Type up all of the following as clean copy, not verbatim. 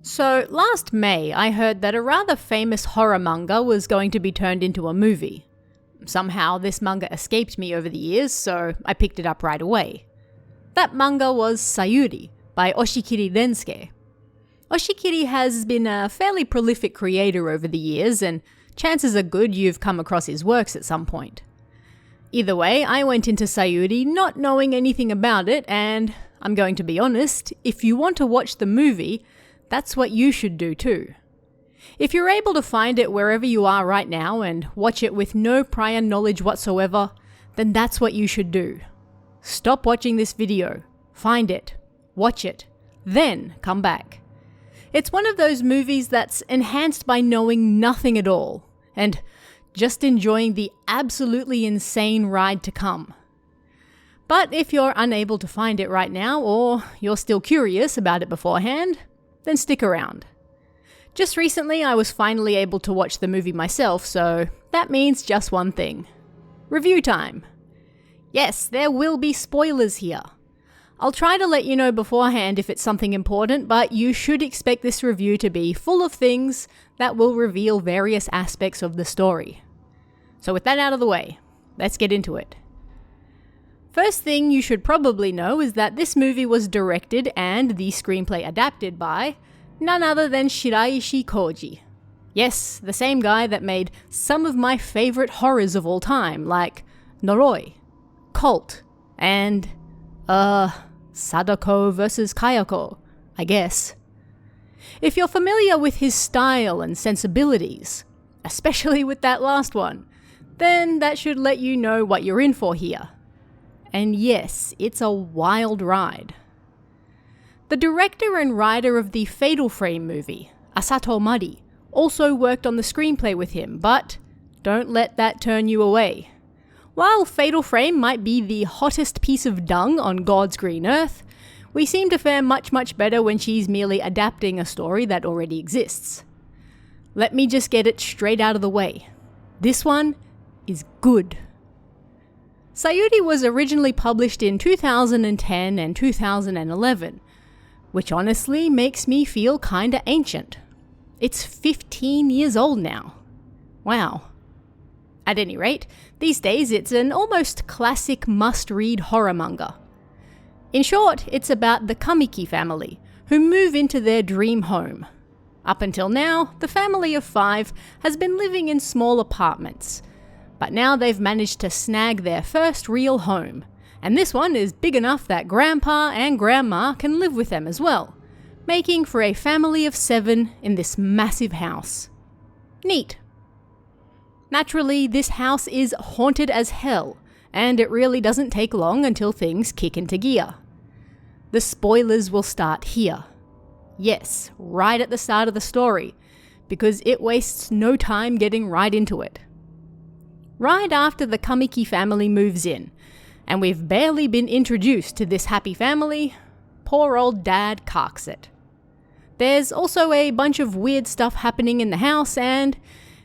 So, last May, I heard that a rather famous horror manga was going to be turned into a movie. Somehow, this manga escaped me over the years, so I picked it up right away. That manga was Sayuri by Oshikiri Densuke. Oshikiri has been a fairly prolific creator over the years, and chances are good you've come across his works at some point. Either way, I went into Sayuri not knowing anything about it, and I'm going to be honest, if you want to watch the movie, that's what you should do too. If you're able to find it wherever you are right now and watch it with no prior knowledge whatsoever, then that's what you should do. Stop watching this video, find it, watch it, then come back. It's one of those movies that's enhanced by knowing nothing at all, and just enjoying the absolutely insane ride to come. But if you're unable to find it right now, or you're still curious about it beforehand, then stick around. Just recently I was finally able to watch the movie myself, so that means just one thing. Review time. Yes, there will be spoilers here. I'll try to let you know beforehand if it's something important, but you should expect this review to be full of things that will reveal various aspects of the story. So with that out of the way, let's get into it. First thing you should probably know is that this movie was directed and the screenplay adapted by none other than Shiraishi Koji. Yes, the same guy that made some of my favorite horrors of all time, like Noroi, Cult, and, Sadako vs. Kayako, I guess. If you're familiar with his style and sensibilities, especially with that last one, then that should let you know what you're in for here. And yes, it's a wild ride. The director and writer of the Fatal Frame movie, Asato Mari, also worked on the screenplay with him, but don't let that turn you away. While Fatal Frame might be the hottest piece of dung on God's green earth, we seem to fare much better when she's merely adapting a story that already exists. Let me just get it straight out of the way. This one is good. Sayuri was originally published in 2010 and 2011, which honestly makes me feel kinda ancient. It's 15 years old now. Wow. At any rate, these days it's an almost classic must-read horror manga. In short, it's about the Kamiki family, who move into their dream home. Up until now, the family of 5 has been living in small apartments, but now they've managed to snag their first real home, and this one is big enough that Grandpa and Grandma can live with them as well, making for a family of 7 in this massive house. Neat. Naturally, this house is haunted as hell, and it really doesn't take long until things kick into gear. The spoilers will start here. Yes, right at the start of the story, because it wastes no time getting right into it. Right after the Kamiki family moves in, and we've barely been introduced to this happy family, poor old dad carks it. There's also a bunch of weird stuff happening in the house, and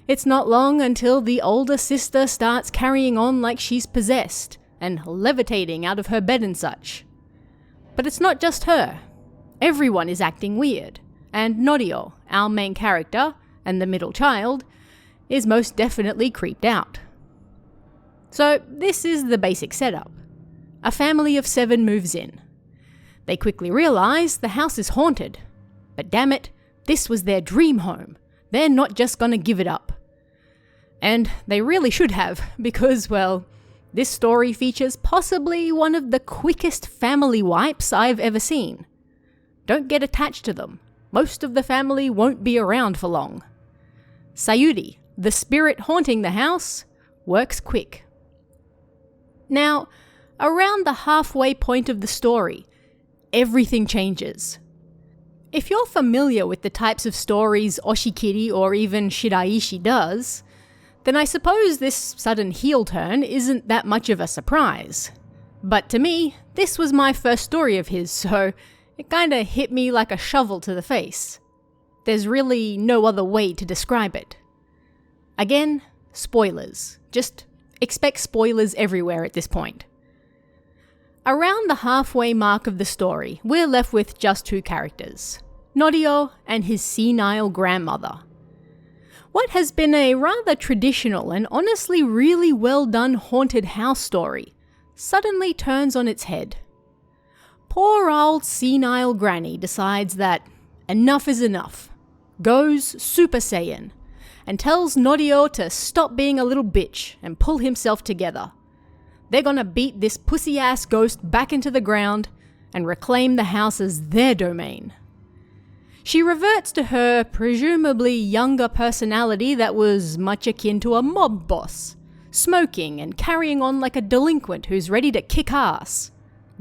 it's not long until the older sister starts carrying on like she's possessed, and levitating out of her bed and such. But it's not just her. Everyone is acting weird, and Norio, our main character, and the middle child, is most definitely creeped out. So this is the basic setup. A family of 7 moves in. They quickly realize the house is haunted. But damn it, this was their dream home. They're not just gonna give it up. And they really should have, because, well, this story features possibly one of the quickest family wipes I've ever seen. Don't get attached to them. Most of the family won't be around for long. Sayuri, the spirit haunting the house, works quick. Now, around the halfway point of the story, everything changes. If you're familiar with the types of stories Oshikiri or even Shiraishi does, then I suppose this sudden heel turn isn't that much of a surprise. But to me, this was my first story of his, so it kinda hit me like a shovel to the face. There's really no other way to describe it. Again, spoilers. Just expect spoilers everywhere at this point. Around the halfway mark of the story, we're left with just 2 characters. Norio and his senile grandmother. What has been a rather traditional and honestly really well done haunted house story suddenly turns on its head. Poor old senile granny decides that enough is enough, goes Super Saiyan, and tells Norio to stop being a little bitch and pull himself together. They're gonna beat this pussy-ass ghost back into the ground and reclaim the house as their domain. She reverts to her presumably younger personality that was much akin to a mob boss, smoking and carrying on like a delinquent who's ready to kick ass,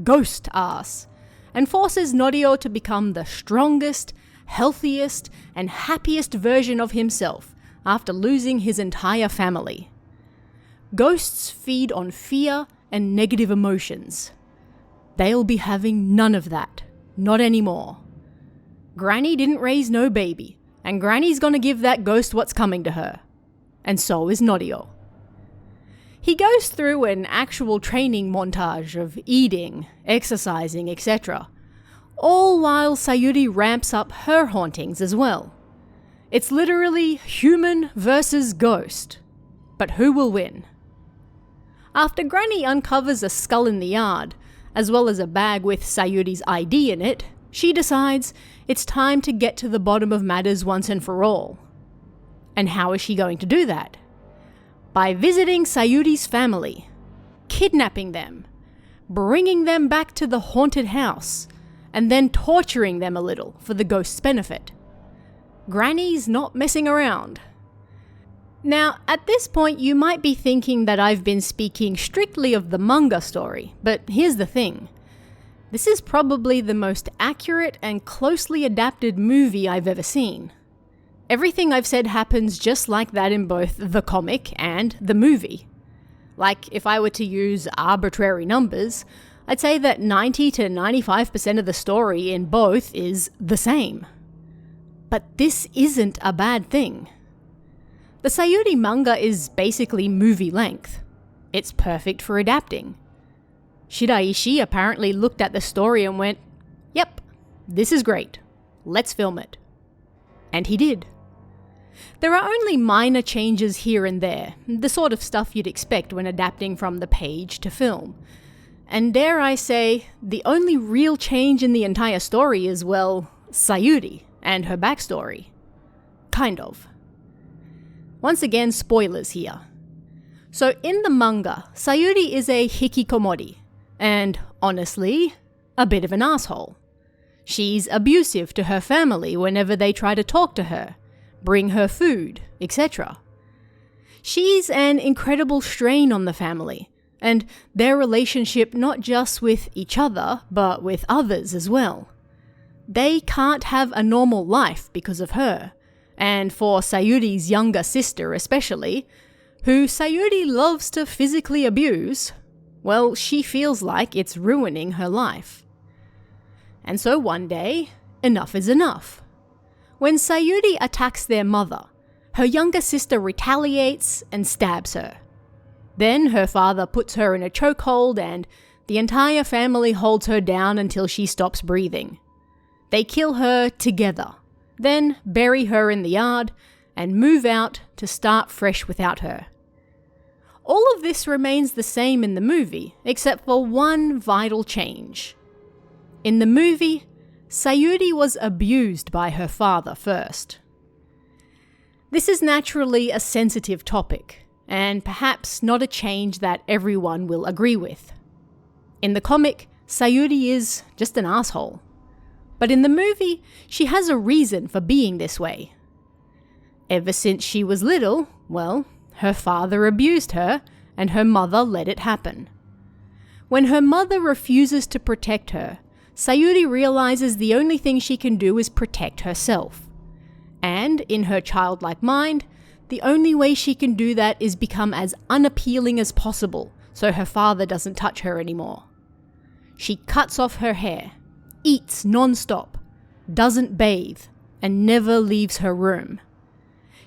ghost ass, and forces Norio to become the strongest, healthiest, and happiest version of himself after losing his entire family. Ghosts feed on fear and negative emotions. They'll be having none of that, not anymore. Granny didn't raise no baby, and Granny's gonna give that ghost what's coming to her. And so is Norio. He goes through an actual training montage of eating, exercising, etc., all while Sayuri ramps up her hauntings as well. It's literally human versus ghost. But who will win? After Granny uncovers a skull in the yard, as well as a bag with Sayuri's ID in it, she decides it's time to get to the bottom of matters once and for all. And how is she going to do that? By visiting Sayuri's family, kidnapping them, bringing them back to the haunted house, and then torturing them a little for the ghost's benefit. Granny's not messing around. Now, at this point you might be thinking that I've been speaking strictly of the manga story, but here's the thing. This is probably the most accurate and closely adapted movie I've ever seen. Everything I've said happens just like that in both the comic and the movie. Like, if I were to use arbitrary numbers, I'd say that 90 to 95% of the story in both is the same. But this isn't a bad thing. The Sayuri manga is basically movie length. It's perfect for adapting. Shiraishi apparently looked at the story and went, "Yep, this is great. Let's film it." And he did. There are only minor changes here and there, the sort of stuff you'd expect when adapting from the page to film. And dare I say, the only real change in the entire story is, well, Sayuri and her backstory. Kind of. Once again, spoilers here. So in the manga, Sayuri is a hikikomori, and honestly, a bit of an asshole. She's abusive to her family whenever they try to talk to her, bring her food, etc. She's an incredible strain on the family, and their relationship not just with each other, but with others as well. They can't have a normal life because of her, and for Sayuri's younger sister especially, who Sayuri loves to physically abuse, well, she feels like it's ruining her life. And so one day, enough is enough. When Sayuri attacks their mother, her younger sister retaliates and stabs her. Then her father puts her in a chokehold and the entire family holds her down until she stops breathing. They kill her together, then bury her in the yard and move out to start fresh without her. All of this remains the same in the movie, except for one vital change. In the movie, Sayuri was abused by her father first. This is naturally a sensitive topic, and perhaps not a change that everyone will agree with. In the comic, Sayuri is just an asshole. But in the movie, she has a reason for being this way. Ever since she was little, well, her father abused her, and her mother let it happen. When her mother refuses to protect her, Sayuri realizes the only thing she can do is protect herself. And, in her childlike mind, the only way she can do that is become as unappealing as possible, so her father doesn't touch her anymore. She cuts off her hair, eats non-stop, doesn't bathe, and never leaves her room.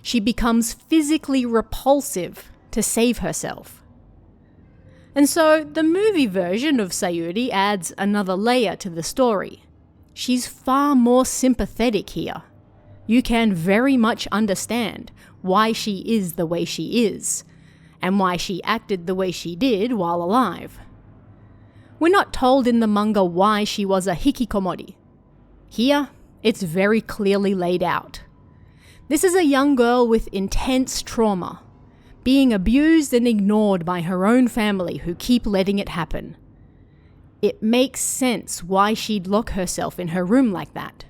She becomes physically repulsive to save herself. And so the movie version of Sayuri adds another layer to the story. she's far more sympathetic here. You can very much understand why she is the way she is, and why she acted the way she did while alive. We're not told in the manga why she was a hikikomori. Here, it's very clearly laid out. This is a young girl with intense trauma, being abused and ignored by her own family who keep letting it happen. It makes sense why she'd lock herself in her room like that.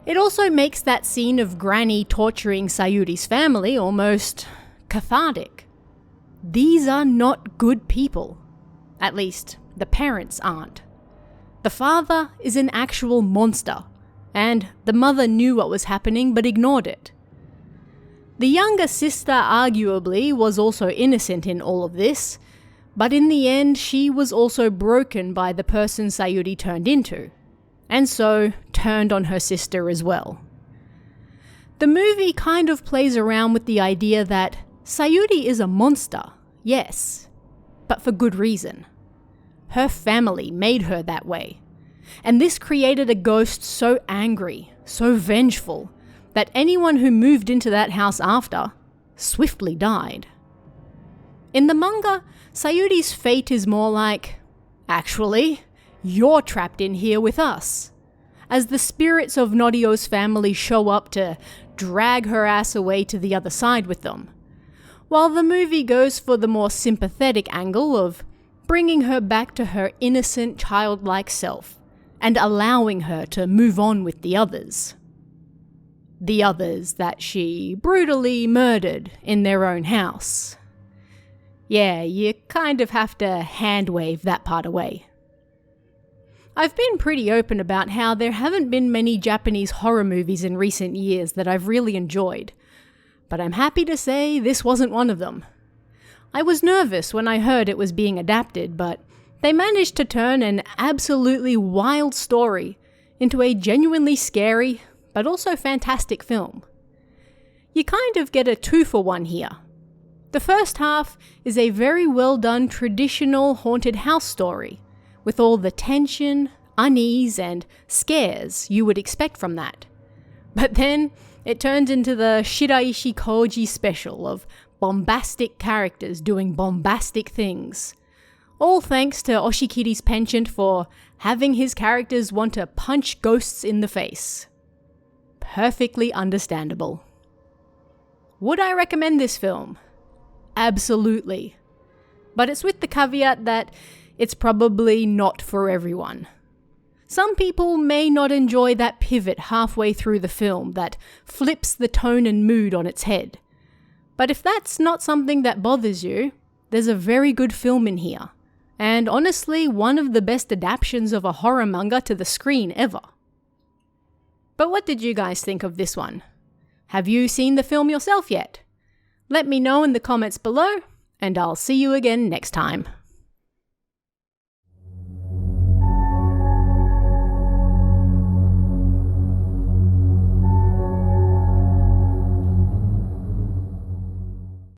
It also makes that scene of Granny torturing Sayuri's family almost cathartic. These are not good people. At least, the parents aren't. The father is an actual monster, and the mother knew what was happening but ignored it. The younger sister arguably was also innocent in all of this, but in the end she was also broken by the person Sayuri turned into, and so turned on her sister as well. The movie kind of plays around with the idea that Sayuri is a monster, yes, but for good reason. Her family made her that way, and this created a ghost so angry, so vengeful, that anyone who moved into that house after swiftly died. In the manga, Sayuri's fate is more like, actually, you're trapped in here with us, as the spirits of Norio's family show up to drag her ass away to the other side with them, while the movie goes for the more sympathetic angle of bringing her back to her innocent, childlike self, and allowing her to move on with the others. The others that she brutally murdered in their own house. Yeah, you kind of have to hand-wave that part away. I've been pretty open about how there haven't been many Japanese horror movies in recent years that I've really enjoyed, but I'm happy to say this wasn't one of them. I was nervous when I heard it was being adapted, but they managed to turn an absolutely wild story into a genuinely scary, but also fantastic film. You kind of get a 2-for-1 here. The first half is a very well done traditional haunted house story, with all the tension, unease, and scares you would expect from that. But then it turns into the Shiraishi Koji special of bombastic characters doing bombastic things. All thanks to Oshikiri's penchant for having his characters want to punch ghosts in the face. Perfectly understandable. Would I recommend this film? Absolutely. But it's with the caveat that it's probably not for everyone. Some people may not enjoy that pivot halfway through the film that flips the tone and mood on its head. But if that's not something that bothers you, there's a very good film in here, and honestly one of the best adaptations of a horror manga to the screen ever. But what did you guys think of this one? Have you seen the film yourself yet? Let me know in the comments below, and I'll see you again next time.